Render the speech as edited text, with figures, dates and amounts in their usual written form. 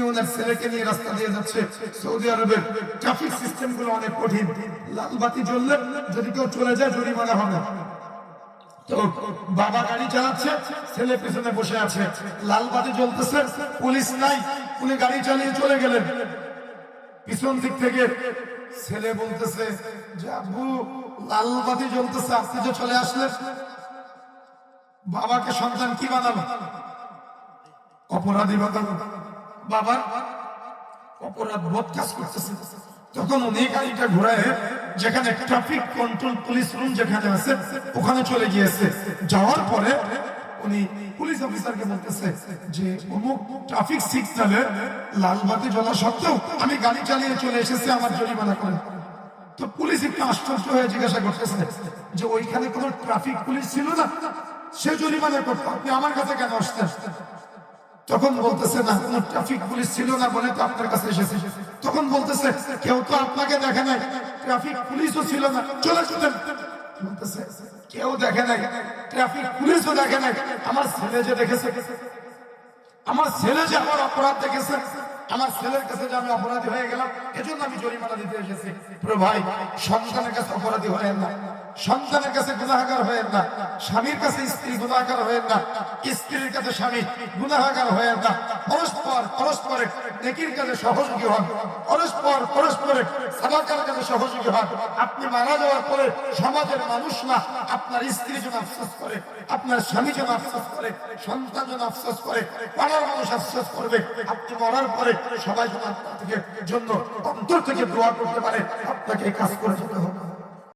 ওনার ছেলেকে নিয়ে রাস্তা দিয়ে যাচ্ছে। সৌদি আরবের ট্রাফিক সিস্টেম গুলো অনেক কঠিন। লাল বাতি জ্বললে যদি কেউ চলে যায় জরিমানা হবে। তো বাবা গাড়ি চালাচ্ছে, ছেলে পেছনে বসে আছে, লাল বাতি জ্বলতেছে, পুলিশ নাই, উনি গাড়ি চালিয়ে চলে গেলেন। পিছন দিক থেকে ছেলে বলতেছে যে আব্বু লাল বাতি জ্বলতেছে, আপনি যে চলে আসলেন। বাবাকে সন্তান কি বানালো? অপরাধী বানালো। বাবার অপরাধ বোধ কাজ করতেছে। তখন উনি গাড়িটা ঘোরায় যেখানে ট্রাফিক কন্ট্রোল পুলিশ রুম যেখানে আছে ওখানে চলে গিয়েছে। যাওয়ার পরে উনি পুলিশ অফিসারকে বলতেছে যে অমুক ট্রাফিক সিগন্যালে লাল বাতি জ্বলা সত্ত্বেও আমি গাড়ি চালিয়ে চলে এসেছি, আমার জরিমানা করেন। তো পুলিশ একটু আশ্চর্য হয়ে জিজ্ঞাসা করতেছে যে ওইখানে কোনো ট্রাফিক পুলিশ ছিল না, সে জরিমানা করতো, আপনি আমার কাছে কেন আসতেন? তখন বলতেছে না, কোনো ট্রাফিক পুলিশ ছিল না বলে তো আপনার কাছে এসেছে। তখন বলতেছে কেউ তো আপনাকে দেখে নাই, ট্রাফিক পুলিশও ছিল না, চলে চলেন। বলতেছে কেউ দেখে নাই, ট্রাফিক পুলিশও দেখে নাই, আমার ছেলে যে দেখেছে, আমার ছেলে যে আমার অপরাধ দেখেছে, আমার ছেলের কাছে যে আমি অপরাধী হয়ে গেলাম, এজন্য আমি জরিমানা দিতে এসেছি। প্রিয় ভাই, সন্তানের কাছে অপরাধী হয়েন না, সন্তানের কাছে গুনাহগার হয়েন না, স্বামীর কাছে স্ত্রী গুনাহগার হয়েন না, স্ত্রীর কাছে স্বামী গুনাহগার হয়েন না। পরস্পরে নেকির কাজে সহযোগী হন, পরস্পরে সাদাকার কাজে সহযোগী হন। আপনি মারা যাওয়ার পরে সমাজের মানুষ না, আপনার স্ত্রী যেন আফসোস করে, আপনার স্বামী যেন আফসোস করে, সন্তান যেন আফসোস করে, পাড়ার মানুষ আফসোস করবে। আপনি মরার পরে সবাই যেন আপনার জন্য অন্তর থেকে দোয়া করতে পারে। আপনাকে কাজ করে যেতে হবে।